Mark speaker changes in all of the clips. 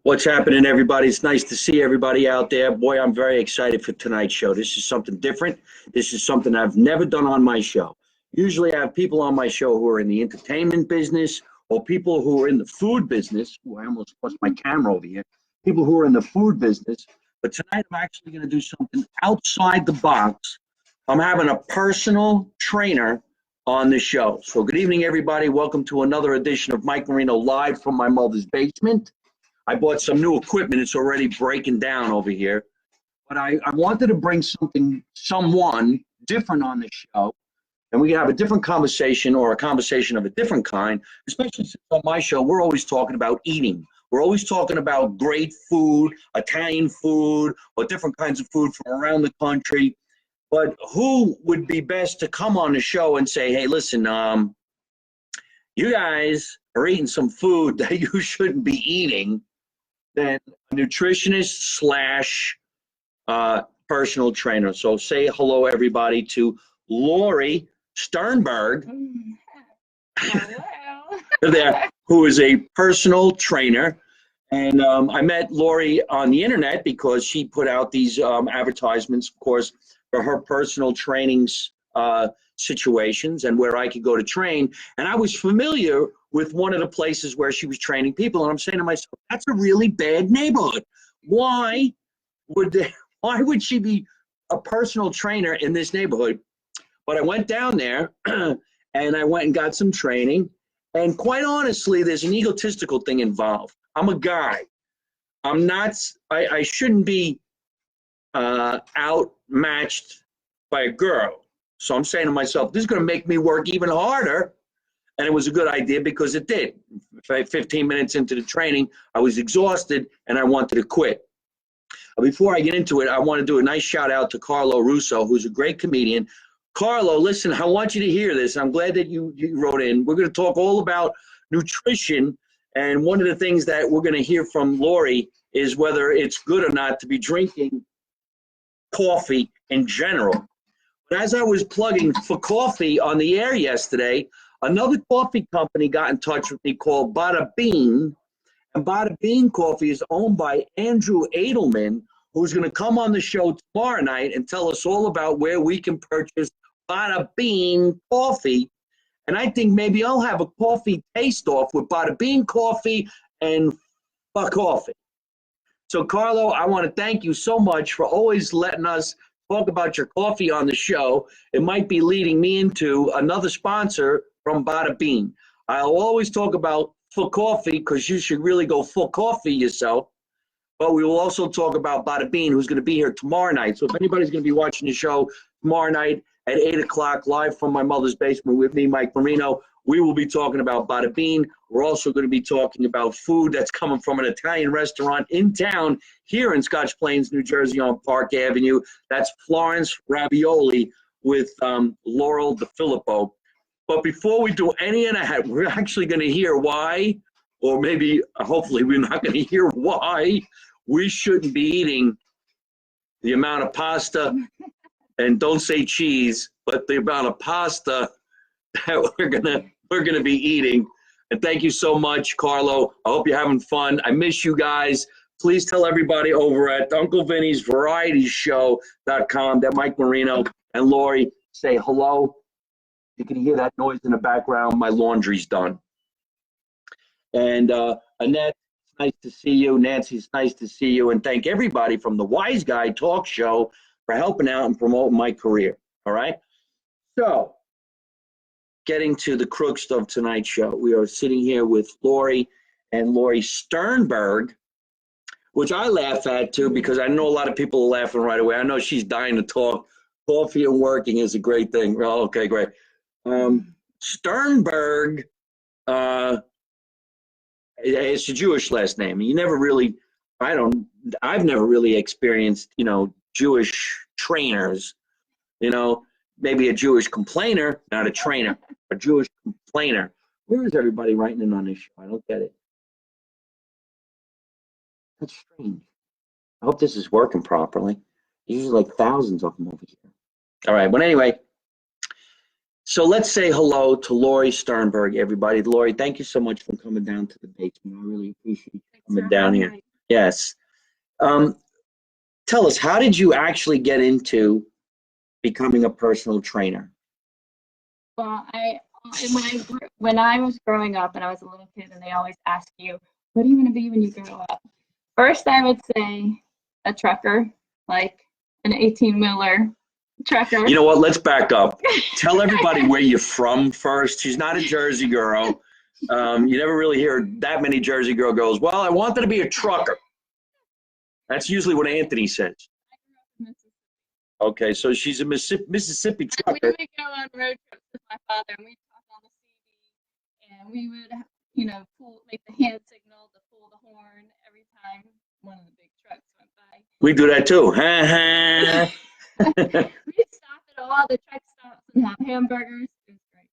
Speaker 1: What's happening, everybody? It's nice to see everybody out there. Boy, I'm very excited for tonight's show. This is something different. This is something I've never done on my show. Usually I have people on my show who are in the entertainment business or people who are in the food business. Ooh, I almost lost my camera over here. People who are in the food business. But tonight I'm actually going to do something outside the box. I'm having a personal trainer on the show. So good evening, everybody. Welcome to another edition of Mike Marino live from my mother's basement. I bought some new equipment. It's already breaking down over here. But I wanted to bring someone different on the show. And we can have a different conversation or a conversation of a different kind, especially since on my show, we're always talking about eating. We're always talking about great food, Italian food, or different kinds of food from around the country. But who would be best to come on the show and say, hey, listen, you guys are eating some food that you shouldn't be eating, than a nutritionist slash personal trainer. So say hello, everybody, to Lori Sternberg, there, who is a personal trainer. And I met Lori on the internet because she put out these advertisements, of course, for her personal trainings situations and where I could go to train. And I was familiar with one of the places where she was training people. And I'm saying to myself, that's a really bad neighborhood. Why would she be a personal trainer in this neighborhood? But I went down there and I went and got some training. And quite honestly, there's an egotistical thing involved. I'm a guy. I shouldn't be outmatched by a girl. So I'm saying to myself, this is going to make me work even harder. And it was a good idea because it did. 15 minutes into the training, I was exhausted and I wanted to quit. Before I get into it, I want to do a nice shout out to Carlo Russo, who's a great comedian. Carlo, listen, I want you to hear this. I'm glad that you wrote in. We're going to talk all about nutrition. And one of the things that we're going to hear from Lori is whether it's good or not to be drinking coffee in general. But as I was plugging for coffee on the air yesterday, another coffee company got in touch with me called Bada Bean. And Bada Bean Coffee is owned by Andrew Adelman, who's going to come on the show tomorrow night and tell us all about where we can purchase Bada Bean Coffee. And I think maybe I'll have a coffee taste-off with Bada Bean Coffee and coffee. So, Carlo, I want to thank you so much for always letting us talk about your coffee on the show. It might be leading me into another sponsor from Bada Bean. I'll always talk about full coffee because you should really go full coffee yourself. But we will also talk about Bada Bean, who's going to be here tomorrow night. So if anybody's going to be watching the show tomorrow night at 8 o'clock live from my mother's basement with me, Mike Marino, we will be talking about Bada Bean. We're also going to be talking about food that's coming from an Italian restaurant in town here in Scotch Plains, New Jersey on Park Avenue. That's Florence Ravioli with Laurel DeFilippo. But before we do any of that, we're actually going to hear why, or maybe hopefully we're not going to hear why we shouldn't be eating the amount of pasta, and don't say cheese, but the amount of pasta that we're gonna be eating. And thank you so much, Carlo. I hope you're having fun. I miss you guys. Please tell everybody over at Uncle Vinny's VarietyShow.com that Mike Marino and Lori say hello. You can hear that noise in the background. My laundry's done. And Annette, it's nice to see you. Nancy, it's nice to see you. And thank everybody from the Wise Guy Talk Show for helping out and promoting my career. All right? So, getting to the crux of tonight's show, we are sitting here with Lori and Lori Sternberg, which I laugh at too because I know a lot of people are laughing right away. I know she's dying to talk. Coffee and working is a great thing. Well, okay, great. Sternberg, it's a Jewish last name. You never really, I've never really experienced, Jewish trainers, maybe a Jewish complainer, not a trainer, a Jewish complainer. Where is everybody writing in on this show? I don't get it. That's strange. I hope this is working properly. There's usually like thousands of them over here. All right, but anyway, so let's say hello to Lori Sternberg, everybody. Lori, thank you so much for coming down to the basement. I really appreciate you coming down here. Yes. Um, Tell us, how did you actually get into becoming a personal trainer?
Speaker 2: Well, when I was growing up and I was a little kid, and they always ask you, "What do you want to be when you grow up?" First, I would say a trucker, like an 18-wheeler trucker.
Speaker 1: You know what? Let's back up. Tell everybody where you're from first. She's not a Jersey girl. You never really hear that many Jersey girl goes, well, I wanted to be a trucker. That's usually what Anthony says.
Speaker 2: I grew up in Mississippi.
Speaker 1: Okay, so she's a Mississippi
Speaker 2: And
Speaker 1: trucker.
Speaker 2: we would go on road trips with my father, and we'd talk on the CD, and we would, make the hand signal to pull the horn every time one of the big trucks went by.
Speaker 1: We do that too.
Speaker 2: We'd stop at all the truck stops and have hamburgers. It was great.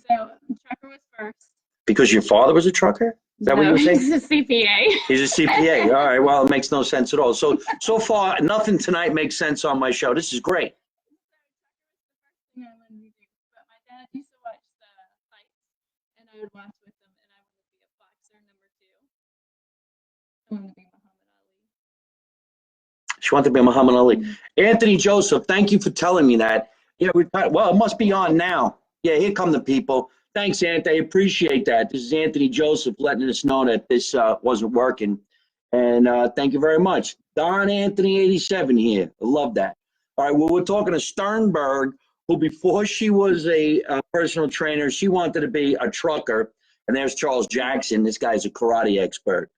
Speaker 2: So the trucker was first.
Speaker 1: Because your father was a trucker? Is that what you were saying?
Speaker 2: He's a CPA.
Speaker 1: He's a CPA. All right. Well, it makes no sense at all. So far, nothing tonight makes sense on my show. This is great.
Speaker 2: So trucker was the first thing I wanted to do. But my dad used to watch the fights, and I would watch with him, and I wanted to be a boxer number 2. I wanted to be Muhammad Ali.
Speaker 1: She wanted to be Muhammad Ali. Anthony Joseph, thank you for telling me that. Yeah, well, it must be on now. Yeah, here come the people. Thanks, Anthony. I appreciate that. This is Anthony Joseph letting us know that this wasn't working. And thank you very much. Don Anthony 87 here. I love that. All right, well, we're talking to Sternberg, who before she was a personal trainer, she wanted to be a trucker. And there's Charles Jackson. This guy's a karate expert.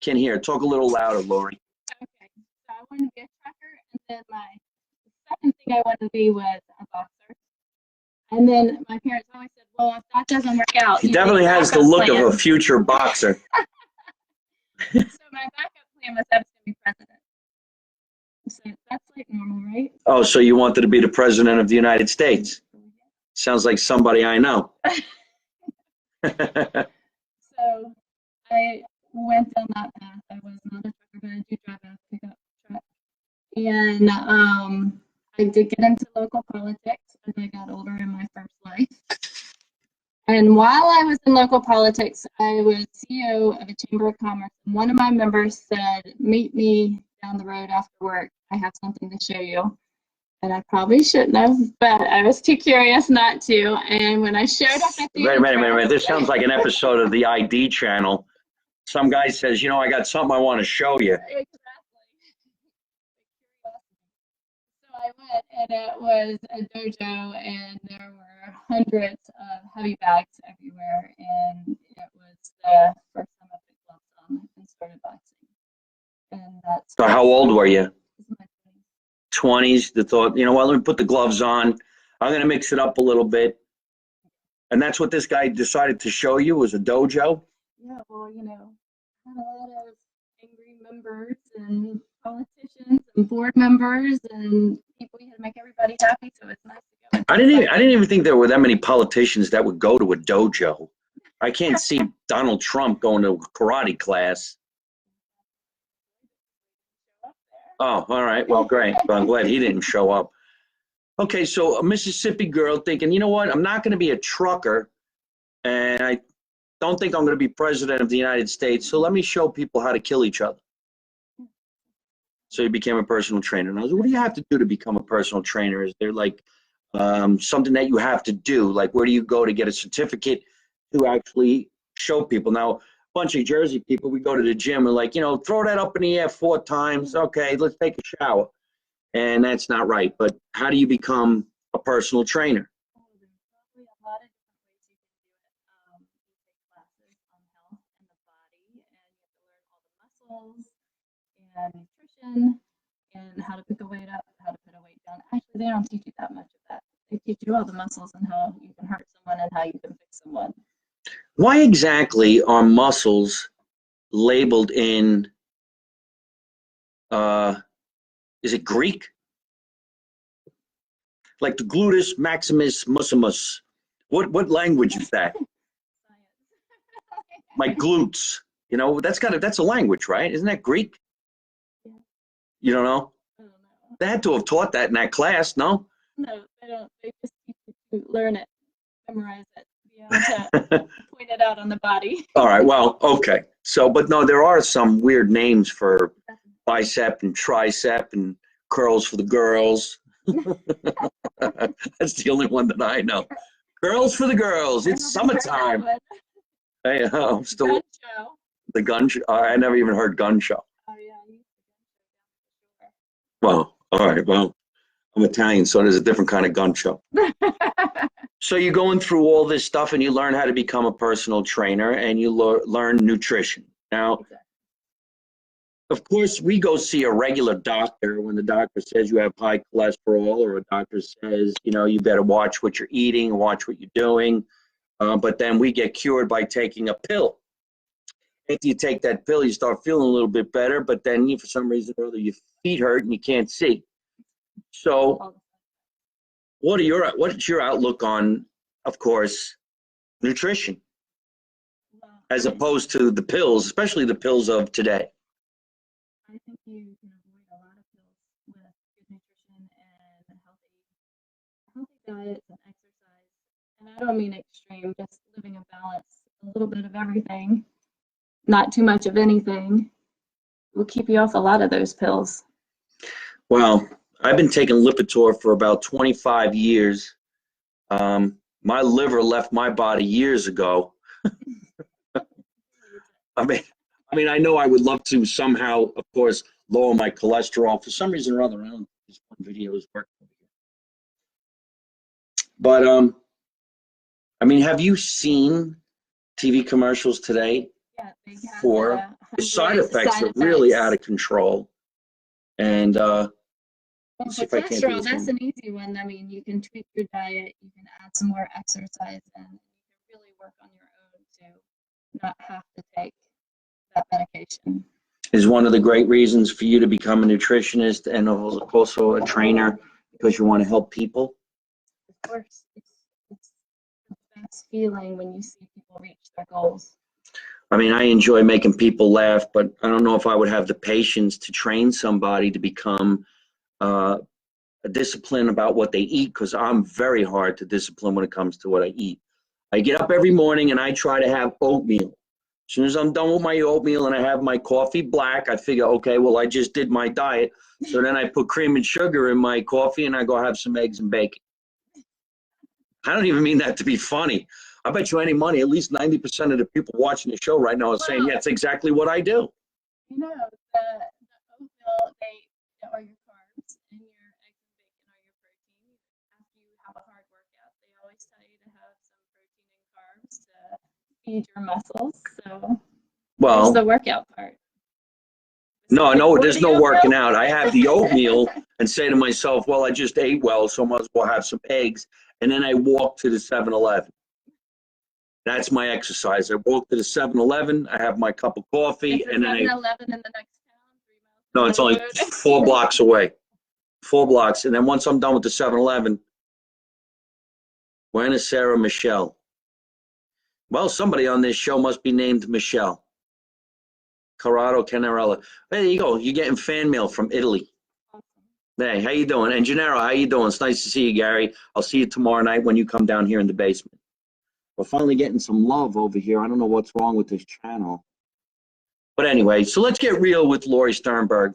Speaker 1: Can hear. Talk a little louder, Lori.
Speaker 2: Okay, so I wanted to be a trucker, and then the second thing I wanted to be was a boxer. And then my parents always said, well, if that doesn't work out.
Speaker 1: He definitely has the look of a future boxer.
Speaker 2: So my backup plan was I was going to be president. So that's like normal, right?
Speaker 1: Oh, so you wanted to be the president of the United States? Sounds like somebody I know.
Speaker 2: So I went down that path. I was not a trucker, but I do drive a pickup truck. And I did get into local politics as I got older in my first life. And while I was in local politics, I was CEO of a chamber of commerce. And one of my members said, meet me down the road after work. I have something to show you. And I probably shouldn't have, but I was too curious not to. And when I showed up at the
Speaker 1: Wait a minute. This sounds like an episode of the ID channel. Some guy says, you know, I got something I want to show you.
Speaker 2: Exactly. So I went, and it was a dojo, and there were hundreds of heavy bags everywhere, and it was the first time I put gloves on and started boxing. And that's
Speaker 1: So how old were you?
Speaker 2: my
Speaker 1: 20s. The thought, you know what, let me put the gloves on. I'm going to mix it up a little bit. And that's what this guy decided to show you, was a dojo?
Speaker 2: Yeah, well, I had a lot of angry members and politicians and board members and people. You had to make everybody happy, so it's nice to go.
Speaker 1: I didn't even think there were that many politicians that would go to a dojo. I can't see Donald Trump going to a karate class. Oh, all right. Well, great. Well, I'm glad he didn't show up. Okay, so a Mississippi girl thinking, you know what, I'm not going to be a trucker, and I don't think I'm going to be president of the United States, so let me show people how to kill each other. So you became a personal trainer. And I was like, what do you have to do to become a personal trainer? Is there like something that you have to do? Like, where do you go to get a certificate to actually show people? Now, a bunch of Jersey people, we go to the gym and like, throw that up in the air 4 times. Okay, let's take a shower. And that's not right. But how do you become a personal trainer?
Speaker 2: There's probably a lot of different ways you can do it. You take classes on health and the body, and you have to learn all the muscles and nutrition and how to pick a weight up, how to put a weight down. Actually, they don't teach you that much of that. They teach you all the muscles and how you can hurt someone and how you can fix someone.
Speaker 1: Why exactly are muscles labeled in, is it Greek? Like the gluteus maximus muscimus. What language is that? My glutes. That's a language, right? Isn't that Greek?
Speaker 2: Yeah.
Speaker 1: You don't know?
Speaker 2: I don't know.
Speaker 1: They had to have taught that in that class, no?
Speaker 2: No, they don't. They just teach you to learn it, memorize it, be able to point it out on the body.
Speaker 1: All right, well, okay. So, but no, there are some weird names for bicep and tricep and curls for the girls. That's the only one that I know. Curls for the girls. It's summertime. Hey, I'm still
Speaker 2: Gun show.
Speaker 1: the gun show. I never even heard gun show.
Speaker 2: Oh yeah.
Speaker 1: Well, all right. Well, I'm Italian, so there's a different kind of gun show. So you're going through all this stuff and you learn how to become a personal trainer and you learn nutrition. Now, of course, we go see a regular doctor when the doctor says you have high cholesterol, or a doctor says, you know, you better watch what you're eating, watch what you're doing. But then we get cured by taking a pill. After you take that pill, you start feeling a little bit better, but then you, for some reason or other, your feet hurt and you can't see. So what's your outlook on, of course, nutrition, as opposed to the pills, especially the pills of today?
Speaker 2: I think you can avoid a lot of pills with good nutrition and healthy diet and exercise. And I don't mean extreme, just living a balance, a little bit of everything, not too much of anything, will keep you off a lot of those pills.
Speaker 1: Well, I've been taking Lipitor for about 25 years. My liver left my body years ago. I mean, I know I would love to somehow, of course, lower my cholesterol. For some reason or other, I don't know if this one video is working. But, I mean, have you seen TV commercials today?
Speaker 2: Yeah, they have
Speaker 1: For the side effects are really out of control. And
Speaker 2: well,
Speaker 1: see if I can't do
Speaker 2: cholesterol,
Speaker 1: this
Speaker 2: that's
Speaker 1: one.
Speaker 2: an easy one. I mean, you can tweak your diet, you can add some more exercise, and you can really work on your own to not have to take that medication.
Speaker 1: Is one of the great reasons for you to become a nutritionist and also a trainer, because you want to help people?
Speaker 2: Of course, it's the best feeling when you see people reach their goals.
Speaker 1: I mean, I enjoy making people laugh, but I don't know if I would have the patience to train somebody to become a discipline about what they eat, because I'm very hard to discipline when it comes to what I eat. I get up every morning and I try to have oatmeal. As soon as I'm done with my oatmeal and I have my coffee black, I figure, okay, well, I just did my diet. So then I put cream and sugar in my coffee and I go have some eggs and bacon. I don't even mean that to be funny. I bet you any money, at least 90% of the people watching the show right now are saying, yeah, it's exactly what I do.
Speaker 2: You know, the oatmeal, are your carbs, and your eggs and bacon are your protein. After you have a hard workout, they always tell you to have some protein and carbs to feed your muscles. So
Speaker 1: Well,
Speaker 2: there's the workout part.
Speaker 1: no, there's no working out. I have the oatmeal and say to myself, well, I just ate well, so I might as well have some eggs. And then I walk to the 7-Eleven. That's my exercise. I walk to the 7-Eleven, I have my cup of coffee, and then
Speaker 2: 7-Eleven in the next town, 3 miles.
Speaker 1: no, it's only 4 blocks away. 4 blocks. And then once I'm done with the 7-Eleven, Buenos Aires, Michelle. Well, somebody on this show must be named Michelle. Corrado Canarella. There you go. You're getting fan mail from Italy. Hey, how you doing? And Gennaro, how you doing? It's nice to see you, Gary. I'll see you tomorrow night when you come down here in the basement. We're finally getting some love over here. I don't know what's wrong with this channel. But anyway, so let's get real with Lori Sternberg.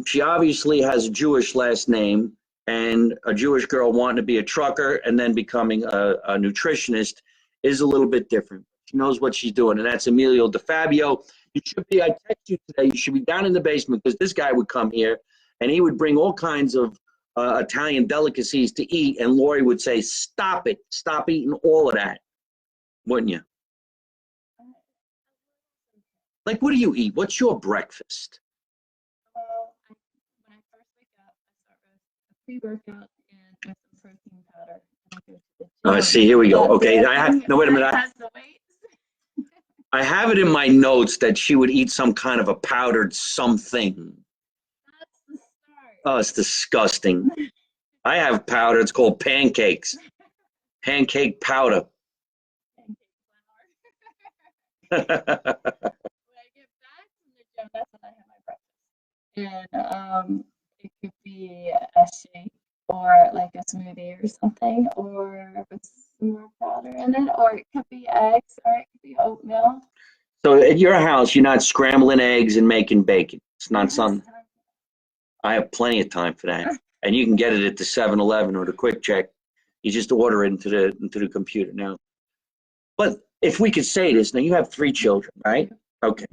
Speaker 1: She obviously has a Jewish last name, and a Jewish girl wanting to be a trucker and then becoming a nutritionist is a little bit different. She knows what she's doing, and that's Emilio DeFabio. You should be, I text you today, you should be down in the basement, because this guy would come here and he would bring all kinds of Italian delicacies to eat, and Lori would say, stop it, stop eating all of that, wouldn't you? Like, what do you eat? What's your breakfast?
Speaker 2: Well, when I first wake up, I start with a pre-workout and with some protein powder. And I go to the gym.
Speaker 1: See, here we go. Okay, no, wait a minute. I have it in my notes that she would eat some kind of a powdered something.
Speaker 2: That's the start.
Speaker 1: Oh, it's disgusting. I have powder. It's called pancakes. Pancake powder.
Speaker 2: When I get back from the gym, that's when I have my breakfast. And it could be a shake or like a smoothie or something, or with some more powder in it, or it could be eggs, or it could be oatmeal.
Speaker 1: So at your house, you're not scrambling eggs and making bacon. It's not something. I have plenty of time for that. And you can get it at the 7-Eleven or the Quick Check. You just order it into the computer now. But if we could say this, now you have 3 children, right? Okay.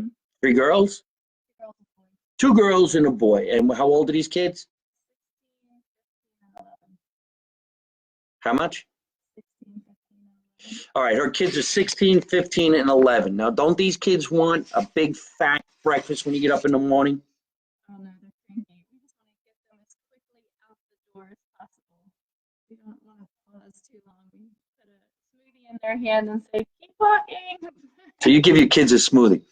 Speaker 1: 3 girls? 2 girls and a boy. And how old are these kids? How much?
Speaker 2: 16, 15, 11.
Speaker 1: All right, her kids are 16, 15, and 11. Now, don't these kids want a big fat breakfast when you get up in the morning?
Speaker 2: Oh no, they're cranky. We just want to get them as quickly out the door as possible. We don't want to pause too long. We put a smoothie in their hand and say, keep walking.
Speaker 1: So you give your kids a smoothie.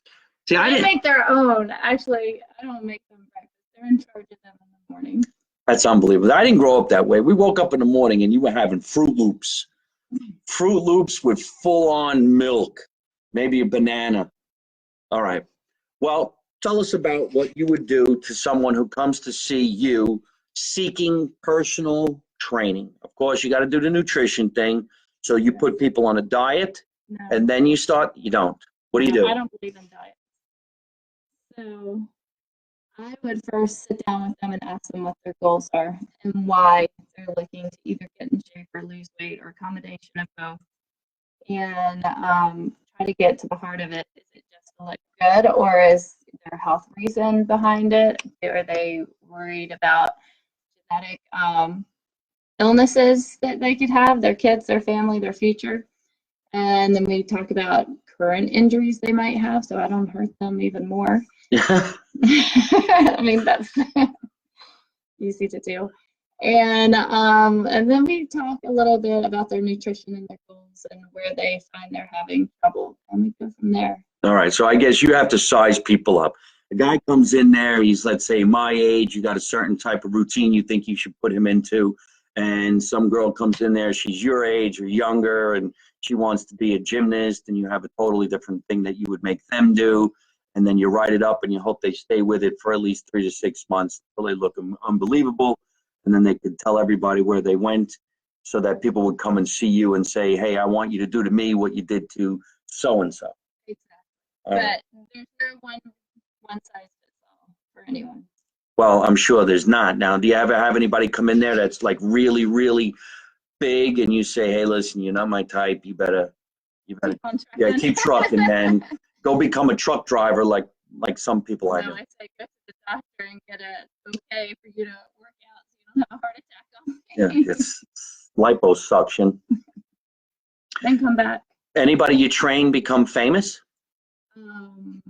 Speaker 1: See, I
Speaker 2: They
Speaker 1: didn't.
Speaker 2: make their own. Actually, I don't make them breakfast. They're in charge of them in the morning.
Speaker 1: That's unbelievable. I didn't grow up that way. We woke up in the morning and you were having Fruit Loops. Fruit Loops with full-on milk, maybe a banana. All right. Well, tell us about what you would do to someone who comes to see you seeking personal training. Of course, you got to do the nutrition thing. So you put people on a diet
Speaker 2: No,
Speaker 1: and then you start, you don't. What do you do?
Speaker 2: I don't believe in diets. So I would first sit down with them and ask them what their goals are and why they're looking to either get in shape or lose weight or a combination of both. And try to get to the heart of it. Is it just to look good, or is there a health reason behind it? Are they worried about genetic illnesses that they could have, their kids, their family, their future? And then we talk about current injuries they might have, so I don't hurt them even more. I mean, that's easy to do. And then we talk a little bit about their nutrition and their goals and where they find they're having trouble, and we go from there.
Speaker 1: All right, so I guess you have to size people up. A guy comes in there, he's, let's say, my age, you got a certain type of routine you think you should put him into, and some girl comes in there, she's your age or younger, and she wants to be a gymnast, and you have a totally different thing that you would make them do, and then you write it up and you hope they stay with it for at least 3 to 6 months until they look unbelievable, and then they could tell everybody where they went so that people would come and see you and say, hey, I want you to do to me what you did to so-and-so.
Speaker 2: Exactly.
Speaker 1: Right.
Speaker 2: But there's no one size fits all for anyone.
Speaker 1: Well, I'm sure there's not. Now, do you ever have anybody come in there that's like really, really big and you say, hey, listen, you're not my type. You better keep trucking, man. Go become a truck driver like some people I know.
Speaker 2: I say go to the doctor and get a okay for you to work out so you don't have a heart attack on me.
Speaker 1: Yeah, it's liposuction.
Speaker 2: Then come back.
Speaker 1: Anybody you train become famous?
Speaker 2: I don't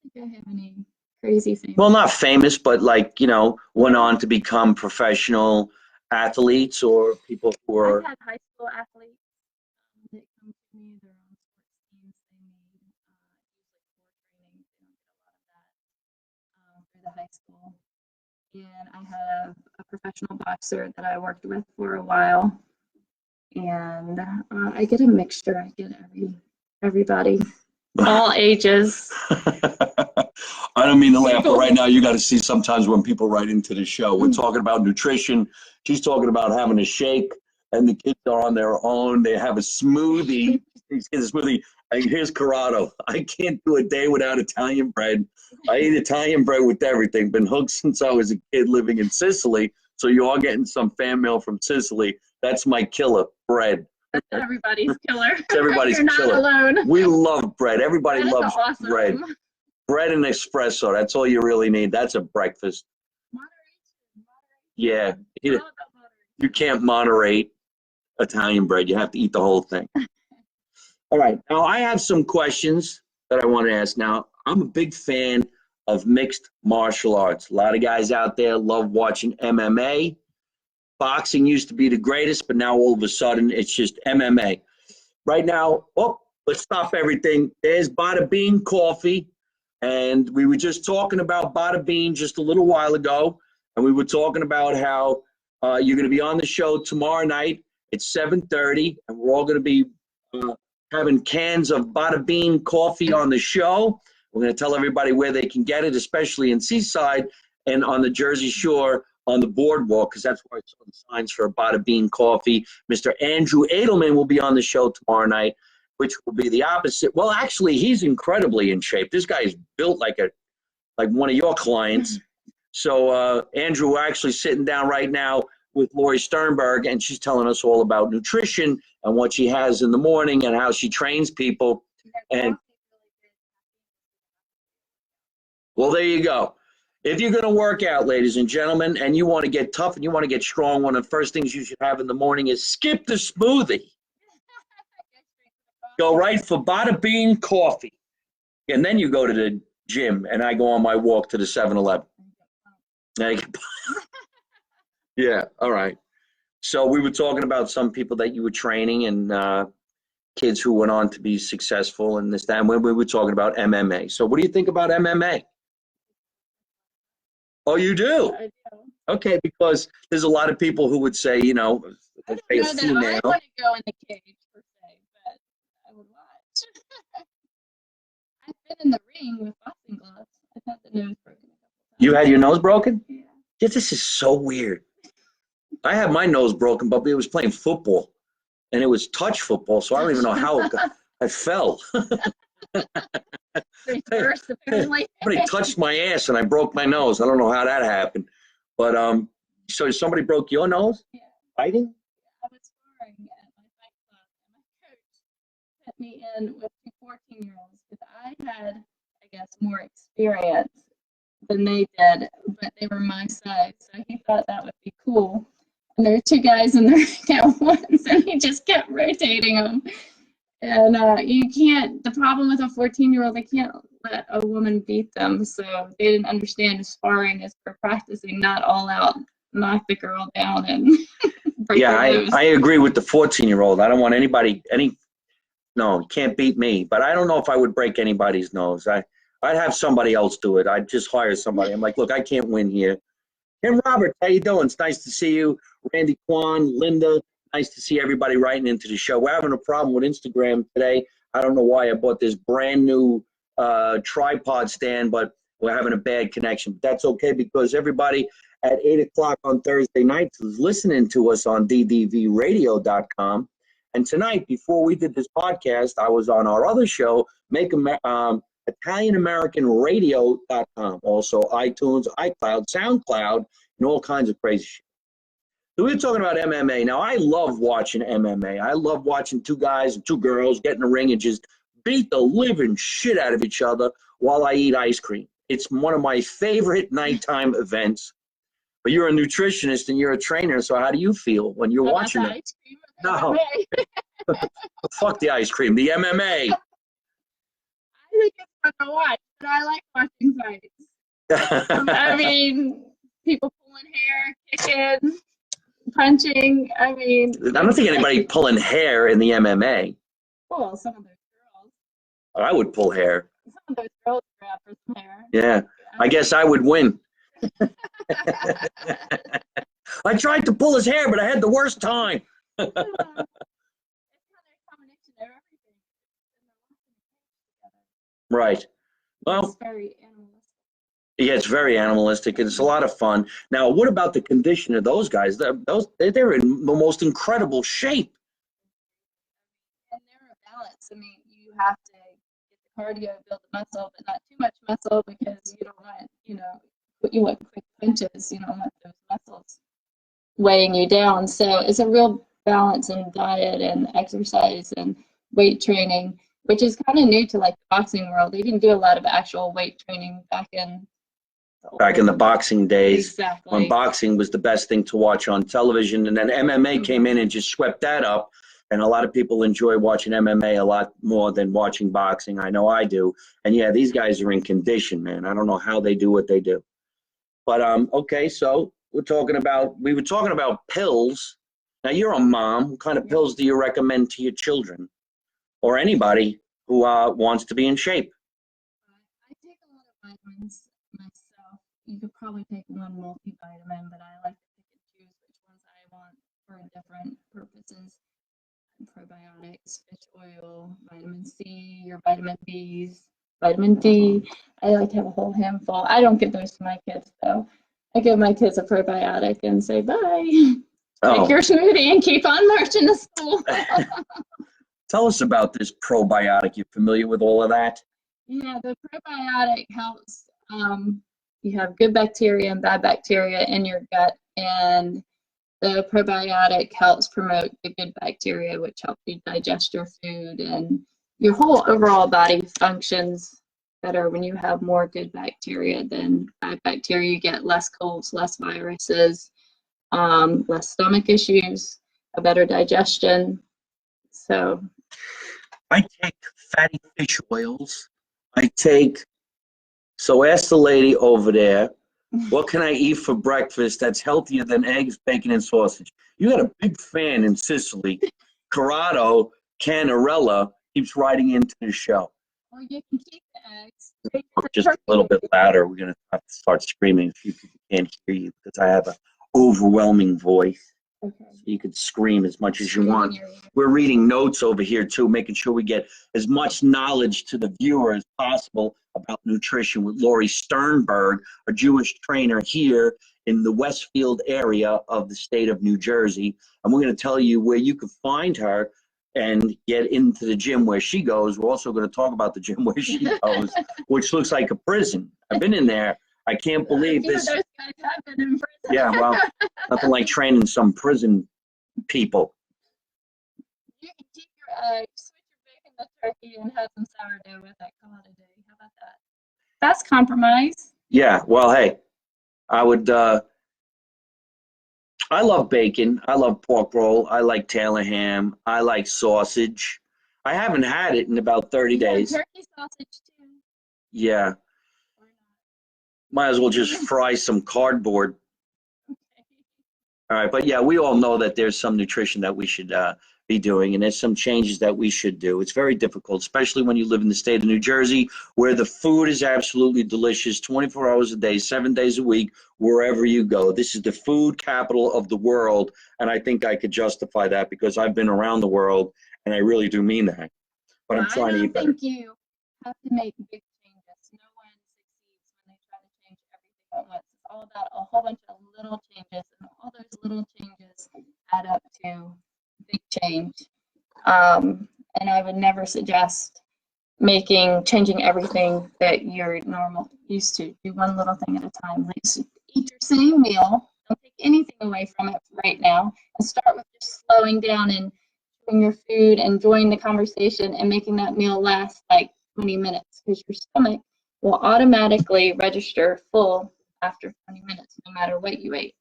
Speaker 2: think I have any crazy things.
Speaker 1: Well, not famous, but like, went on to become professional athletes or people who are.
Speaker 2: I've had high school athletes that come to me. They're on sports teams. They need usually core training. They don't get a lot of that through the high school. And I have a professional boxer that I worked with for a while. And I get a mixture. I get everybody, all ages.
Speaker 1: I don't mean to laugh, but right now you got to see sometimes when people write into the show. We're talking about nutrition. She's talking about having a shake, and the kids are on their own. They have a smoothie. And here's Corrado. I can't do a day without Italian bread. I eat Italian bread with everything. Been hooked since I was a kid living in Sicily. So you are getting some fan mail from Sicily. That's my killer, bread.
Speaker 2: That's everybody's killer.
Speaker 1: It's everybody's
Speaker 2: You're not
Speaker 1: killer.
Speaker 2: alone.
Speaker 1: We love bread. Everybody loves
Speaker 2: awesome.
Speaker 1: bread. Bread and espresso. That's all you really need. That's a breakfast.
Speaker 2: Moderation.
Speaker 1: Yeah.
Speaker 2: It's all about moderation.
Speaker 1: You can't moderate Italian bread. You have to eat the whole thing. All right. Now, I have some questions that I want to ask. Now, I'm a big fan of mixed martial arts. A lot of guys out there love watching MMA. Boxing used to be the greatest, but now all of a sudden it's just MMA. Right now, let's stop everything. There's Bada Bean Coffee. And we were just talking about Bada Bean just a little while ago. And we were talking about how you're going to be on the show tomorrow night at 7:30. And we're all going to be having cans of Bada Bean coffee on the show. We're going to tell everybody where they can get it, especially in Seaside and on the Jersey Shore on the boardwalk, because that's where I saw the signs for Bada Bean Coffee. Mr. Andrew Adelman will be on the show tomorrow night. which will be the opposite. Well, actually, he's incredibly in shape. This guy is built like one of your clients. So Andrew, we're actually sitting down right now with Lori Sternberg, and she's telling us all about nutrition and what she has in the morning and how she trains people. And well, there you go. If you're going to work out, ladies and gentlemen, and you want to get tough and you want to get strong, one of the first things you should have in the morning is skip the smoothie. Go right for bada bean coffee. And then you go to the gym, and I go on my walk to the 7-Eleven. Yeah, all right. So we were talking about some people that you were training and kids who went on to be successful and this, that, and when we were talking about MMA. So what do you think about MMA? Oh, you do?
Speaker 2: I do.
Speaker 1: Okay, because there's a lot of people who would say, you know,
Speaker 2: I don't know that I want to go in the cage per se, but I would watch. I've been in the ring with boxing gloves. I've had the nose broken a couple times.
Speaker 1: You had your nose broken?
Speaker 2: Yeah.
Speaker 1: Yeah, this is so weird. I had my nose broken, but it was playing football, and it was touch football, so I don't even know how it got, I fell.
Speaker 2: First, apparently.
Speaker 1: Somebody touched my ass, and I broke my nose. I don't know how that happened. But so somebody broke your nose?
Speaker 2: Yeah.
Speaker 1: Fighting?
Speaker 2: I was sparring at my fight club, and my coach put me in with two 14-year-olds because I had, I guess, more experience than they did, but they were my size, so he thought that would be cool. And there were two guys in there at once, and he just kept rotating them. And you can't, the problem with a 14-year-old, they can't let a woman beat them, so they didn't understand sparring is for practicing, not all out, knock the girl down and break
Speaker 1: Yeah,
Speaker 2: her nose.
Speaker 1: I agree with the 14-year-old. I don't want anybody, no, you can't beat me. But I don't know if I would break anybody's nose. I'd have somebody else do it. I'd just hire somebody. I'm like, look, I can't win here. Kim Roberts, how you doing? It's nice to see you. Randy Kwan, Linda, nice to see everybody writing into the show. We're having a problem with Instagram today. I don't know why I bought this brand new tripod stand, but we're having a bad connection. But that's okay because everybody at 8 o'clock on Thursday nights is listening to us on ddvradio.com. And tonight, before we did this podcast, I was on our other show, ItalianAmericanRadio.com, also iTunes, iCloud, SoundCloud, and all kinds of crazy shit. So we were talking about MMA. Now, I love watching MMA. I love watching two guys and two girls get in the ring and just beat the living shit out of each other while I eat ice cream. It's one of my favorite nighttime events. But you're a nutritionist and you're a trainer, so how do you feel when you're watching it?
Speaker 2: Ice cream or
Speaker 1: No.
Speaker 2: MMA?
Speaker 1: Fuck the ice cream, the MMA.
Speaker 2: I think it's fun to watch, but I like watching fights. I mean, people pulling hair, kicking, punching. I mean,
Speaker 1: I don't think anybody pulling hair in the MMA.
Speaker 2: well, some of those girls.
Speaker 1: I would pull hair.
Speaker 2: Some of those girls grab for some hair.
Speaker 1: Yeah, I guess I would win. I tried to pull his hair, but I had the worst time.
Speaker 2: It's kind of a combination of everything.
Speaker 1: Right. Well,
Speaker 2: It's very animalistic.
Speaker 1: yeah, it's very animalistic, and it's a lot of fun. Now, what about the condition of those guys? They're in the most incredible shape.
Speaker 2: And they're a balance. I mean, you have to get the cardio, build the muscle, but not too much muscle because you don't want, you want quick punches. You don't want those muscles weighing you down. So it's a real balance in diet and exercise and weight training, which is kind of new to like the boxing world. They didn't do a lot of actual weight training back in
Speaker 1: the boxing days.
Speaker 2: Exactly.
Speaker 1: When boxing was the best thing to watch on television, and then MMA came in and just swept that up. And a lot of people enjoy watching MMA a lot more than watching boxing. I know I do. And yeah, these guys are in condition, man. I don't know how they do what they do. But okay, so we were talking about pills. Now you're a mom. What kind of pills do you recommend to your children or anybody who wants to be in shape?
Speaker 2: I take a lot of vitamins myself. You could probably take one multivitamin, but I like to pick and choose which ones I want for different purposes. Probiotics, fish oil, vitamin C, your vitamin Bs, vitamin D. I like to have a whole handful. I don't give those to my kids though. I give my kids a probiotic and say bye.
Speaker 1: Oh.
Speaker 2: Take your smoothie and keep on marching to school.
Speaker 1: Tell us about this probiotic. You familiar with all of that?
Speaker 2: Yeah, the probiotic helps. You have good bacteria and bad bacteria in your gut, and the probiotic helps promote the good bacteria, which helps you digest your food, and your whole overall body functions better when you have more good bacteria than bad bacteria. You get less colds, less viruses, less stomach issues, a better digestion. So
Speaker 1: I take fatty fish oils. So ask the lady over there, what can I eat for breakfast that's healthier than eggs, bacon, and sausage? You got a big fan in Sicily. Corrado Canarella keeps writing into the show.
Speaker 2: or you can keep the eggs.
Speaker 1: Just a little bit louder. We're going to have to start screaming. A few people can't hear you because I have an overwhelming voice.
Speaker 2: Okay.
Speaker 1: So you could scream as much as you want. We're reading notes over here too, making sure we get as much knowledge to the viewer as possible about nutrition with Lori Sternberg, a Jewish trainer here in the Westfield area of the state of New Jersey. And we're going to tell you where you can find her and get into the gym where she goes. We're also going to talk about the gym where she goes, which looks like a prison. I've been in there. I can't believe this.
Speaker 2: Those guys have been in prison.
Speaker 1: Yeah, well, nothing like training some prison people.
Speaker 2: You can keep your eggs, switch your bacon to turkey, and have some sourdough with that. Call it a day. How about that? That's compromise.
Speaker 1: Yeah, well, hey, I would, I love bacon. I love pork roll. I like Taylor ham. I like sausage. I haven't had it in about 30 days.
Speaker 2: Turkey sausage, too.
Speaker 1: Yeah. Might as well just fry some cardboard. All right, but yeah, we all know that there's some nutrition that we should be doing, and there's some changes that we should do. It's very difficult, especially when you live in the state of New Jersey, where the food is absolutely delicious 24 hours a day, 7 days a week, wherever you go. This is the food capital of the world, and I think I could justify that because I've been around the world, and I really do mean that. But I'm trying to eat better.
Speaker 2: I think you have to make big changes. No one succeeds when they try to change everything at once. It's all about a whole bunch of little changes, and all those little changes add up to big change. And I would never suggest changing everything that you're used to. Do one little thing at a time. Like, eat your same meal. Don't take anything away from it right now, and start with just slowing down and chewing your food, enjoying the conversation, and making that meal last like 20 minutes, because your stomach will automatically register full after 20 minutes, no matter what you ate.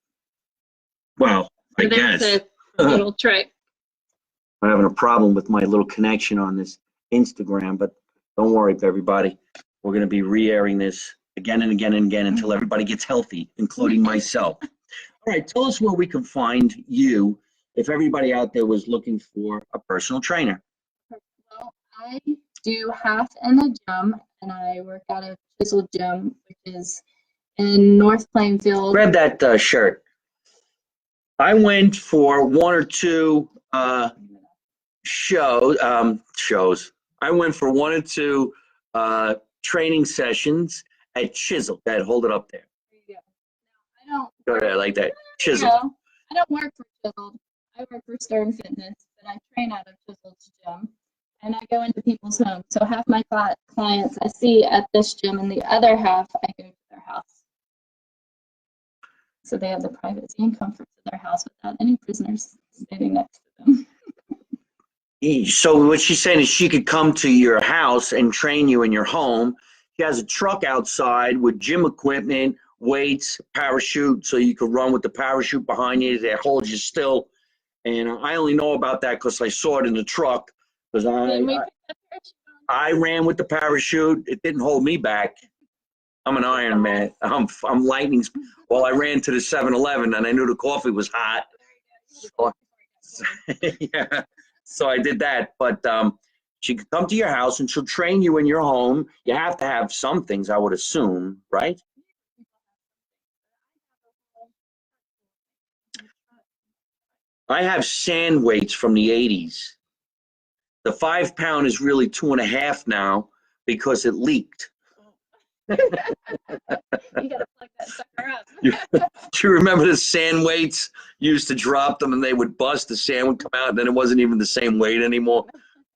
Speaker 1: Well, I
Speaker 2: So
Speaker 1: guess.
Speaker 2: that's a little trick.
Speaker 1: I'm having a problem with my little connection on this Instagram, but don't worry, everybody. We're going to be re-airing this again and again and again until everybody gets healthy, including myself. All right, tell us where we can find you if everybody out there was looking for a personal trainer.
Speaker 2: Well, I do half in the gym, and I work out at Chisel Gym, which is in North Plainfield.
Speaker 1: Grab that shirt. I went for one or two shows. I went for one or two training sessions at Chisel. Dad, hold it up there.
Speaker 2: There you go. Now,
Speaker 1: Go ahead, like that. Chisel.
Speaker 2: I don't work for Chisel. I work for Stern Fitness, but I train out of Chisel's gym, and I go into people's homes. So half my clients I see at this gym, and the other half I go to their house. So they have the privacy and comforts of their house without any prisoners standing next to them.
Speaker 1: So what she's saying is she could come to your house and train you in your home. She has a truck outside with gym equipment, weights, parachute, so you could run with the parachute behind you that holds you still. And I only know about that because I saw it in the truck. Because I ran with the parachute. It didn't hold me back. I'm an Iron Man. I'm lightning. Well, I ran to the 7-Eleven and I knew the coffee was hot. So, yeah. So I did that. But she could come to your house and she'll train you in your home. You have to have some things, I would assume, right? I have sand weights from the 80s. The 5-pound is really 2.5 now because it leaked.
Speaker 2: You gotta plug that sucker up.
Speaker 1: Do you remember the sand weights? You used to drop them and they would bust, the sand would come out, and then it wasn't even the same weight anymore.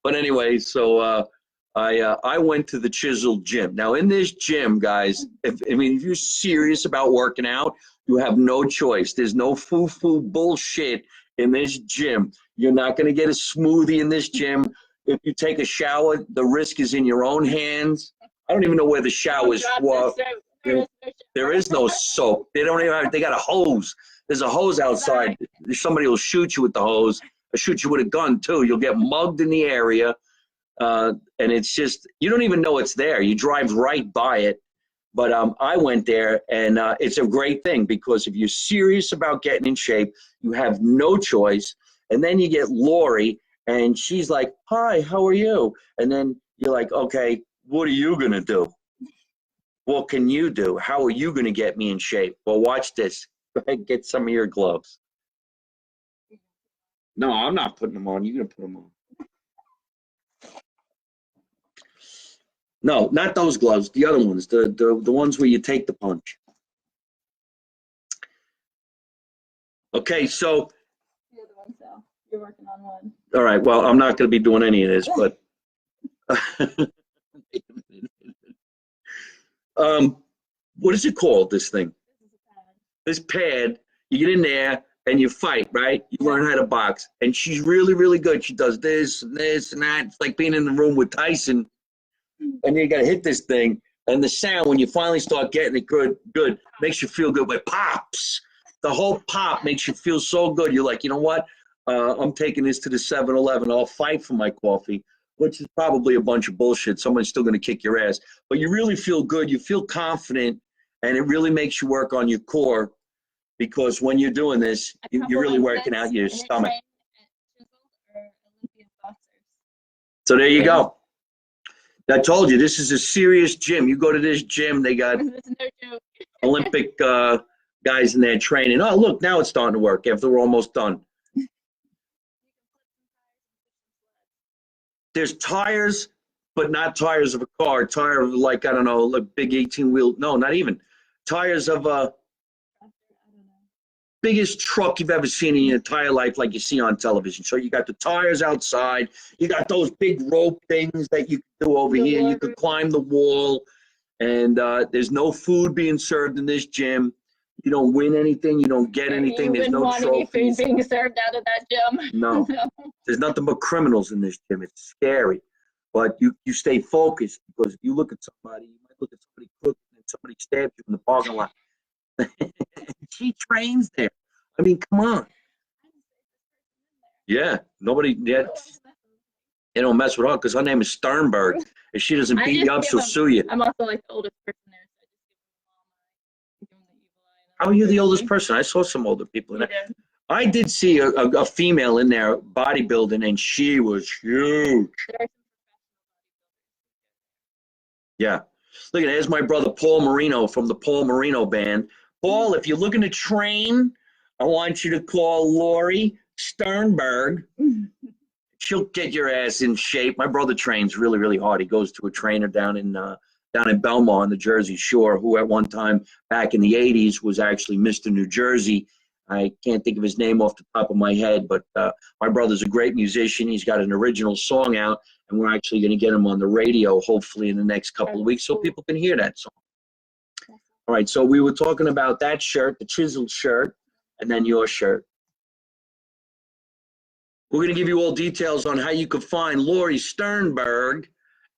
Speaker 1: But anyway, so I went to the Chiseled gym. Now in this gym, guys, if you're serious about working out, you have no choice. There's no foo-foo bullshit in this gym. You're not going to get a smoothie in this gym. If you take a shower, the risk is in your own hands. I don't even know where the shower is for. There is no soap. They don't even they got a hose. There's a hose outside. Somebody will shoot you with the hose. Or shoot you with a gun too. You'll get mugged in the area. And it's just, you don't even know it's there. You drive right by it. But I went there, and it's a great thing because if you're serious about getting in shape, you have no choice. And then you get Lori, and she's like, hi, how are you? And then you're like, okay, what are you going to do? What can you do? How are you going to get me in shape? Well, watch this. Go ahead, get some of your gloves. No, I'm not putting them on. You're going to put them on. No, not those gloves. The other ones, the ones where you take the punch. Okay, so.
Speaker 2: The other one, so you're working on one.
Speaker 1: All right. Well, I'm not going to be doing any of this, but. What is it called? This thing. This pad. You get in there and you fight, right? You learn how to box, and she's really, really good. She does this and this and that. It's like being in the room with Tyson. And you got to hit this thing, and the sound when you finally start getting it good makes you feel good. But pops, the whole pop makes you feel so good. You're like, you know what? I'm taking this to the 7-Eleven. I'll fight for my coffee, which is probably a bunch of bullshit. Someone's still going to kick your ass, but you really feel good. You feel confident, and it really makes you work on your core because when you're doing this, you're really working out your stomach. So there you go. I told you, this is a serious gym. You go to this gym, they got Olympic guys in there training. Oh, look, now it's starting to work after we're almost done. There's tires, but not tires of a car. Tire of like, I don't know, like big 18-wheel. No, not even. Tires of a biggest truck you've ever seen in your entire life, like you see on television. So you got the tires outside. You got those big rope things that you can do over here. You could climb the wall. And there's no food being served in this gym. You don't win anything. You don't get anything. There's no trophies.
Speaker 2: Food being served out of that gym.
Speaker 1: No. There's nothing but criminals in this gym. It's scary. But you stay focused because if you look at somebody, you might look at somebody cooking and somebody stabs you in the parking lot. She trains there. I mean, come on. Yeah, nobody yet. They don't mess with her because her name is Sternberg. If she doesn't beat you up, she'll sue you.
Speaker 2: I'm also like the oldest person there, so I just give them the evil eye.
Speaker 1: How are you the oldest person? I saw some older people in there. I did see a female in there bodybuilding, and she was huge. Yeah. Look at that. There's my brother Paul Marino from the Paul Marino band. Paul, if you're looking to train, I want you to call Lori Sternberg. She'll get your ass in shape. My brother trains really, really hard. He goes to a trainer down in Belmont on the Jersey Shore, who at one time back in the 80s was actually Mr. New Jersey. I can't think of his name off the top of my head, but my brother's a great musician. He's got an original song out, and we're actually going to get him on the radio hopefully in the next couple of weeks so people can hear that song. All right, so we were talking about that shirt, the Chiseled shirt, and then your shirt. We're going to give you all details on how you can find Lori Sternberg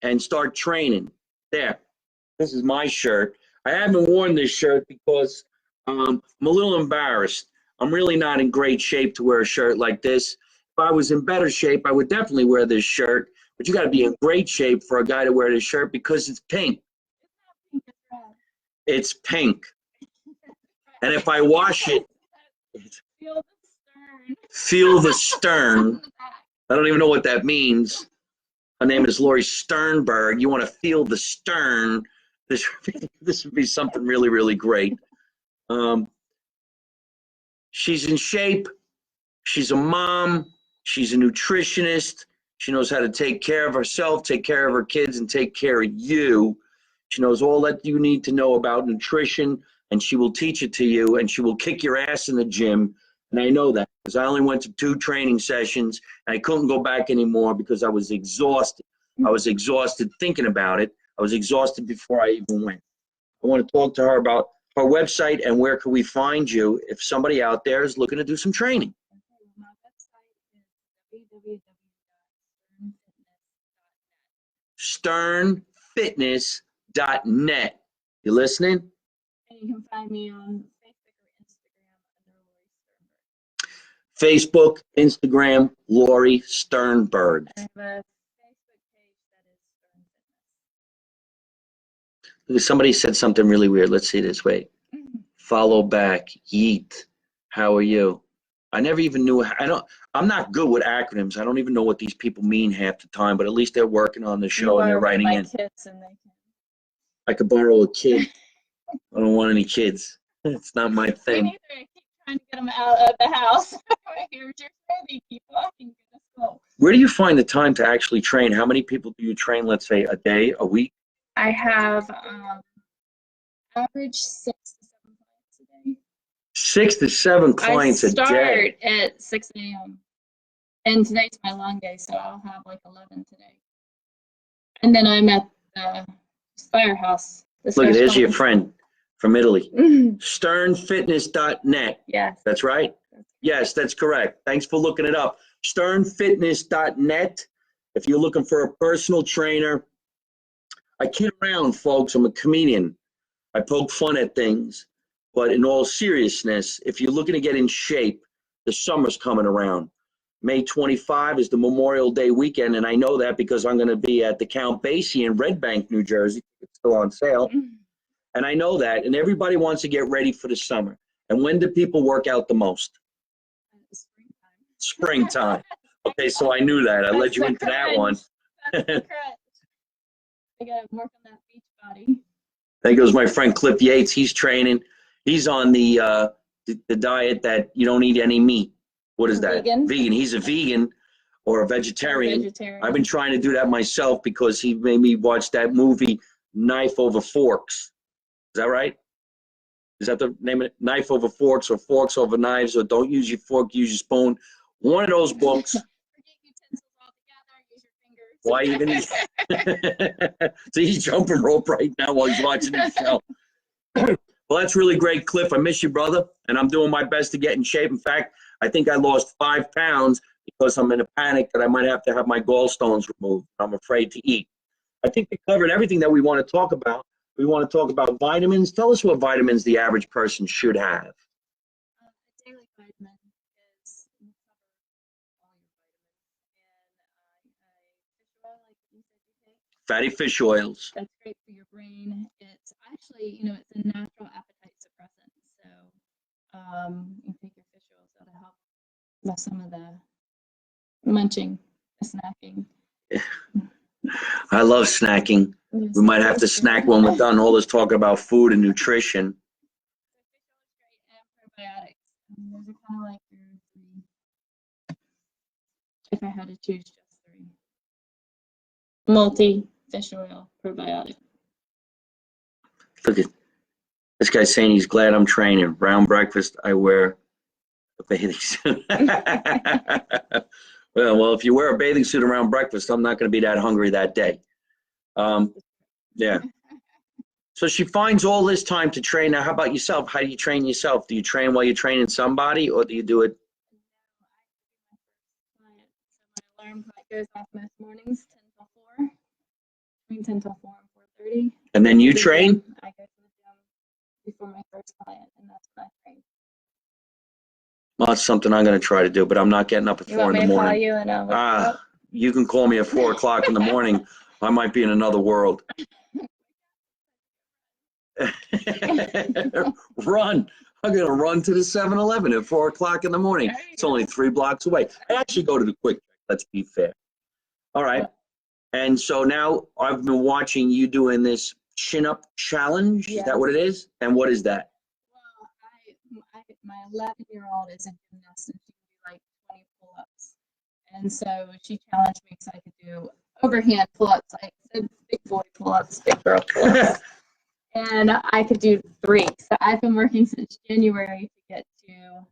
Speaker 1: and start training. There, this is my shirt. I haven't worn this shirt because I'm a little embarrassed. I'm really not in great shape to wear a shirt like this. If I was in better shape, I would definitely wear this shirt, but you got to be in great shape for a guy to wear this shirt because it's pink. It's pink. And if I wash it, feel the stern. I don't even know what that means. Her name is Lori Sternberg. You want to feel the stern. This would be something really, really great. She's in shape. She's a mom. She's a nutritionist. She knows how to take care of herself, take care of her kids, and take care of you. She knows all that you need to know about nutrition, and she will teach it to you, and she will kick your ass in the gym. And I know that because I only went to 2 training sessions and I couldn't go back anymore because I was exhausted. I was exhausted thinking about it. I was exhausted before I even went. I want to talk to her about her website and where can we find you if somebody out there is looking to do some training.
Speaker 2: Okay, well, my website is
Speaker 1: sternfitness.net. You listening?
Speaker 2: and you can find me on
Speaker 1: Facebook,
Speaker 2: Facebook or Instagram under Lori Sternberg.
Speaker 1: Instagram, Lori Sternberg.
Speaker 2: I have a Facebook page that is Stern Fitness.
Speaker 1: Somebody said something really weird. Let's see this. Wait. Follow back. Yeet. How are you? I never even knew. I'm not good with acronyms. I don't even know what these people mean half the time, but at least they're working on the show and they're writing in.
Speaker 2: Kids and they can.
Speaker 1: I could borrow a kid. I don't want any kids. It's not my
Speaker 2: Me
Speaker 1: thing.
Speaker 2: neither. I keep trying to get them out of the house. Here's your smoothie. Keep walking. Get us go.
Speaker 1: Where do you find the time to actually train? How many people do you train, let's say, a day, a week?
Speaker 2: I have average 6 to 7 clients a day.
Speaker 1: 6 to 7 clients
Speaker 2: I
Speaker 1: a day.
Speaker 2: start at 6 a.m. And today's my long day, so I'll have like 11 today. And then I'm at the firehouse.
Speaker 1: Look, there's your friend from Italy.
Speaker 2: Mhm.
Speaker 1: Sternfitness.net.
Speaker 2: Yes.
Speaker 1: That's right. Yes, that's correct. Thanks for looking it up. Sternfitness.net. If you're looking for a personal trainer, I kid around, folks. I'm a comedian. I poke fun at things. But in all seriousness, if you're looking to get in shape, the summer's coming around. May 25 is the Memorial Day weekend, and I know that because I'm going to be at the Count Basie in Red Bank, New Jersey. It's still on sale. And I know that, and everybody wants to get ready for the summer. And when do people work out the most? Springtime. Okay, so I knew that. I led you into that one.
Speaker 2: That's the crutch. I gotta work on that beach body.
Speaker 1: There goes my friend Cliff Yates. He's training. He's on the diet that you don't eat any meat. What is that?
Speaker 2: Vegan.
Speaker 1: Vegan. He's a vegan or a vegetarian.
Speaker 2: Vegetarian.
Speaker 1: I've been trying to do that myself because he made me watch that movie, Knife Over Forks. Is that right? Is that the name of it? Knife Over Forks or Forks Over Knives or Don't Use Your Fork, Use Your Spoon. One of those books.
Speaker 2: Forget utensils altogether. Use your fingers.
Speaker 1: Why even? So he's jumping rope right now while he's watching the show. Well, that's really great, Cliff. I miss you, brother, and I'm doing my best to get in shape. In fact, I think I lost 5 pounds because I'm in a panic that I might have to have my gallstones removed. I'm afraid to eat. I think we covered everything that we want to talk about. We want to talk about vitamins. Tell us what vitamins the average person should have.
Speaker 2: A daily vitamin is you cover all your vitamins. And fish oil, like you said you take.
Speaker 1: Fatty fish oils.
Speaker 2: That's great for your brain. It's actually, it's a natural appetite suppressant. So you take your fish oils, that'll help with some of the munching, the snacking.
Speaker 1: I love snacking. We might have to snack when we're done. All this talking about food and nutrition.
Speaker 2: Fish oil is great, and probiotics. Those are kind of like your 3. If I had to choose just 3. Multi, fish oil, probiotic.
Speaker 1: Look at this guy saying he's glad I'm training. Round breakfast, I wear a bathing suit. Well, if you wear a bathing suit around breakfast, I'm not going to be that hungry that day. Yeah. So she finds all this time to train. Now, how about yourself? How do you train yourself? Do you train while you're training somebody, or do you do it?
Speaker 2: So my alarm clock goes off most mornings, 10 till 4. Between 10 till 4 and 4:30.
Speaker 1: And then you train?
Speaker 2: I go to the gym before my first client, and that's when I train.
Speaker 1: Well, that's something I'm going to try to do, but I'm not getting up at 4 in the morning.
Speaker 2: Call you and I'll wake you up?
Speaker 1: You can call me at 4 o'clock in the morning. I might be in another world. Run. I'm going to run to the 7-Eleven at 4 o'clock in the morning. It's only 3 blocks away. I actually go to the Quick Check. Let's be fair. All right. And so now I've been watching you doing this chin-up challenge.
Speaker 2: Yeah.
Speaker 1: Is that what it is? And what is that?
Speaker 2: Well, my 11-year-old is a gymnast, and she can do like 20 pull-ups. And so she challenged me so I could do overhand pull-ups, like big boy pull-ups, big girl pull-ups. And I could do 3. So I've been working since January to get to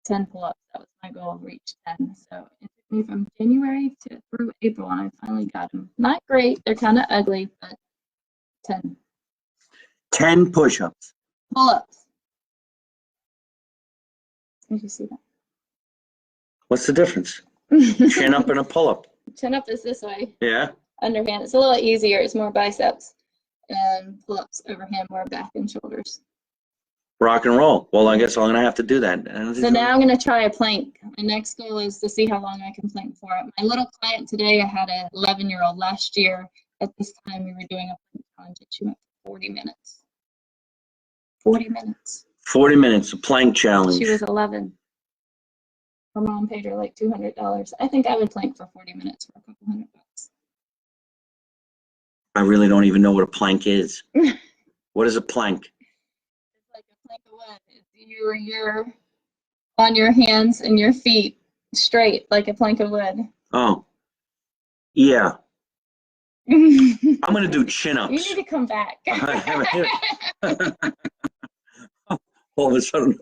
Speaker 2: 10 pull-ups. That was my goal, reach 10. So it took me from January through April, and I finally got them. Not great. They're kind of ugly, but 10.
Speaker 1: 10 push-ups.
Speaker 2: Pull-ups. Did you see that?
Speaker 1: What's the difference? Chin up and a pull-up.
Speaker 2: Chin up is this way.
Speaker 1: Yeah.
Speaker 2: Underhand. It's a little easier. It's more biceps. And pull-ups overhand, more back and shoulders.
Speaker 1: Rock and roll. Well, I guess I'm going to have to do that.
Speaker 2: So now I'm going to try a plank. My next goal is to see how long I can plank for. My little client today, I had an 11-year-old last year. At this time, we were doing a plank challenge, and she went for 40 minutes. 40 minutes.
Speaker 1: 40 minutes, a plank challenge.
Speaker 2: She was 11. Her mom paid her like $200. I think I would plank for 40 minutes for a couple $100.
Speaker 1: I really don't even know what a plank is. What is a plank?
Speaker 2: It's like a plank of wood. You're on your hands and your feet straight, like a plank of wood.
Speaker 1: Oh, yeah. I'm going to do chin-ups.
Speaker 2: You need to come back.
Speaker 1: All of a sudden.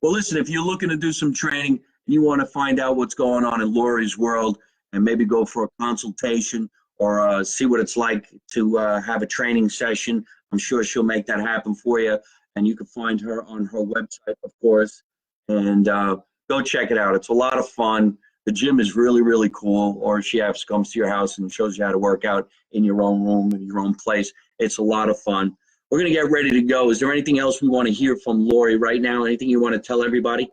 Speaker 1: Well, listen, if you're looking to do some training and you want to find out what's going on in Lori's world and maybe go for a consultation or see what it's like to have a training session, I'm sure she'll make that happen for you. And you can find her on her website, of course, and go check it out. It's a lot of fun. The gym is really, really cool. Or she comes to your house and shows you how to work out in your own room, in your own place. It's a lot of fun. We're going to get ready to go. Is there anything else we want to hear from Lori right now? Anything you want to tell everybody?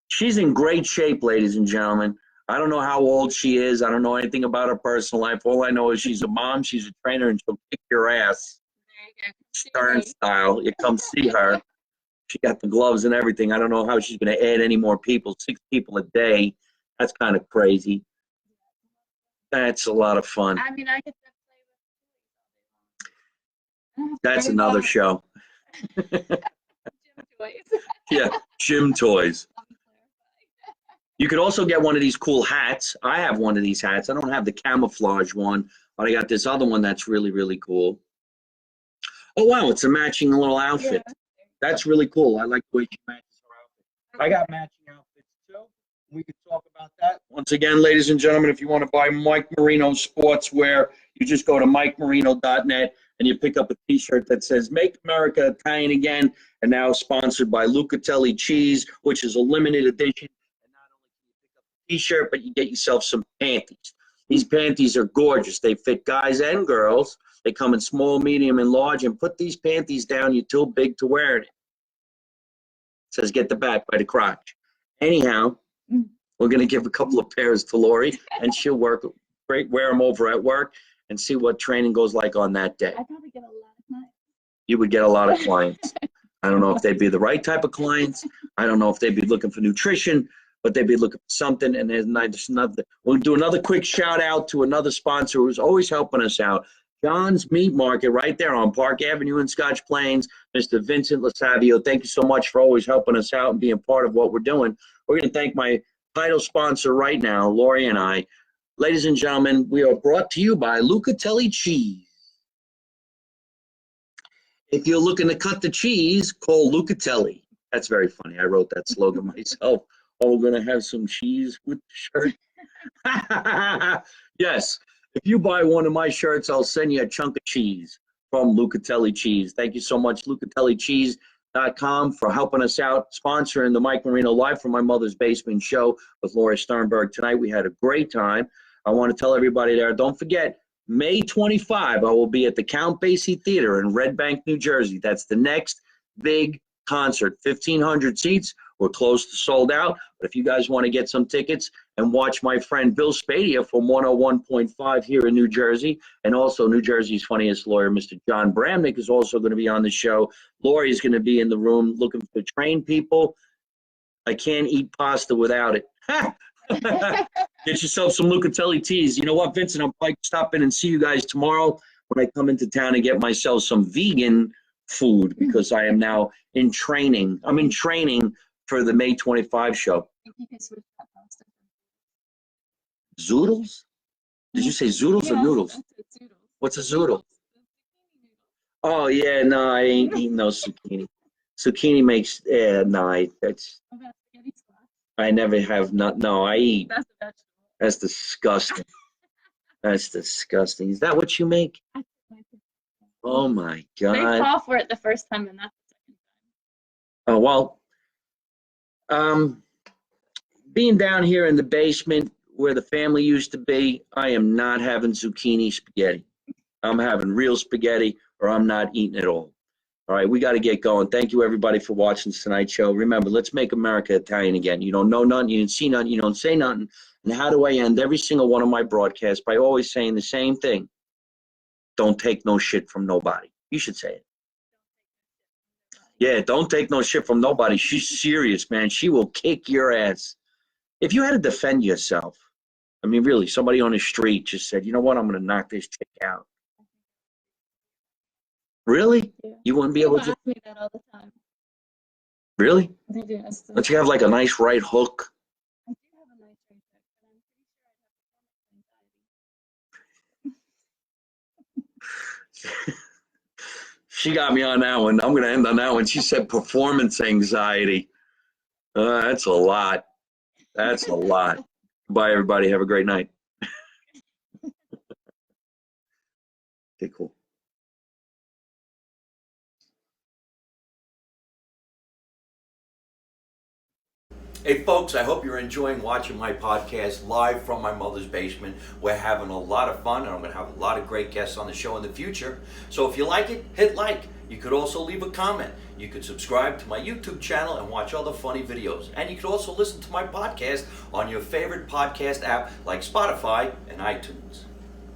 Speaker 1: She's in great shape, ladies and gentlemen. I don't know how old she is. I don't know anything about her personal life. All I know is she's a mom, she's a trainer, and she'll kick your ass. Stern style. You come see her. She got the gloves and everything. I don't know how she's going to add any more people, 6 people a day. That's kind of crazy. That's a lot of fun.
Speaker 2: I mean, I could play with.
Speaker 1: That's another show.
Speaker 2: Gym toys.
Speaker 1: Yeah, gym toys. You could also get one of these cool hats. I have one of these hats. I don't have the camouflage one, but I got this other one that's really, really cool. Oh, wow, it's a matching little outfit.
Speaker 2: Yeah.
Speaker 1: That's really cool. I like the way she matches her outfit. I got matching outfits, too. We could talk about that. Once again, ladies and gentlemen, if you want to buy Mike Marino sportswear, you just go to MikeMarino.net and you pick up a T-shirt that says "Make America Italian Again," and now sponsored by Lucatelli Cheese, which is a limited edition. And not only can you pick up a T-shirt, but you get yourself some panties. These panties are gorgeous. They fit guys and girls. They come in small, medium, and large. And put these panties down. You're too big to wear it. It says "Get the back by the crotch." Anyhow, we're going to give a couple of pairs to Lori, and she'll wear them over at work and see what training goes like on that day.
Speaker 2: I probably get a lot of clients.
Speaker 1: You would get a lot of clients. I don't know if they'd be the right type of clients. I don't know if they'd be looking for nutrition, but they'd be looking for something. And there's another. We'll do another quick shout out to another sponsor who's always helping us out. John's Meat Market right there on Park Avenue in Scotch Plains. Mr. Vincent Lasavio, thank you so much for always helping us out and being part of what we're doing. We're going to thank my title sponsor right now, Lori and I. Ladies and gentlemen, we are brought to you by Lucatelli Cheese. If you're looking to cut the cheese, call Lucatelli. That's very funny. I wrote that slogan myself. Oh, we're going to have some cheese with the shirt. Yes. If you buy one of my shirts, I'll send you a chunk of cheese from Lucatelli Cheese. Thank you so much, LucatelliCheese.com, for helping us out, sponsoring the Mike Marino Live from My Mother's Basement show with Lori Sternberg tonight. We had a great time. I want to tell everybody there, don't forget, May 25, I will be at the Count Basie Theater in Red Bank, New Jersey. That's the next big concert, 1,500 seats. We're close to sold out, but if you guys want to get some tickets and watch my friend Bill Spadia from 101.5 here in New Jersey, and also New Jersey's funniest lawyer, Mr. John Bramnick, is also going to be on the show. Lori's going to be in the room looking to train people. I can't eat pasta without it. Get yourself some Lucatelli teas. You know what, Vincent? I'll probably stop in and see you guys tomorrow when I come into town and get myself some vegan food because I am now in training. I'm in training for the May 25 show. Zoodles? Did you say zoodles or noodles? What's a zoodle? Oh, yeah, no, I ain't eating no zucchini. Zucchini makes, no, that's,
Speaker 2: What about spaghetti squash?
Speaker 1: I never have not, no, I eat.
Speaker 2: That's a vegetable.
Speaker 1: That's disgusting. That's disgusting. Is that what you make?
Speaker 2: I think my kids-
Speaker 1: Oh my
Speaker 2: They
Speaker 1: God.
Speaker 2: fall for it the first time and not the second time.
Speaker 1: Oh, well, being down here in the basement where the family used to be, I am not having zucchini spaghetti. I'm having real spaghetti or I'm not eating it all. All right, we got to get going. Thank you, everybody, for watching tonight's show. Remember, let's make America Italian again. You don't know nothing, you didn't see nothing, you don't say nothing. And how do I end every single one of my broadcasts? By always saying the same thing. Don't take no shit from nobody. You should say it. Yeah, don't take no shit from nobody. She's serious, man. She will kick your ass. If you had to defend yourself, I mean, really, somebody on the street just said, you know what, I'm going to knock this chick out. Really?
Speaker 2: Yeah.
Speaker 1: You wouldn't be
Speaker 2: People
Speaker 1: able to?
Speaker 2: ask me that all the time.
Speaker 1: Really?
Speaker 2: They do. It's
Speaker 1: Don't you have like a nice right hook?
Speaker 2: I do have a nice right hook, but I'm pretty sure I'd have performance anxiety.
Speaker 1: She got me on that one. I'm going to end on that one. She said performance anxiety. That's a lot. That's a lot. Bye, everybody. Have a great night. Okay, cool. Hey folks, I hope you're enjoying watching my podcast live from my mother's basement. We're having a lot of fun and I'm going to have a lot of great guests on the show in the future. So if you like it, hit like. You could also leave a comment. You could subscribe to my YouTube channel and watch other funny videos. And you could also listen to my podcast on your favorite podcast app like Spotify and iTunes.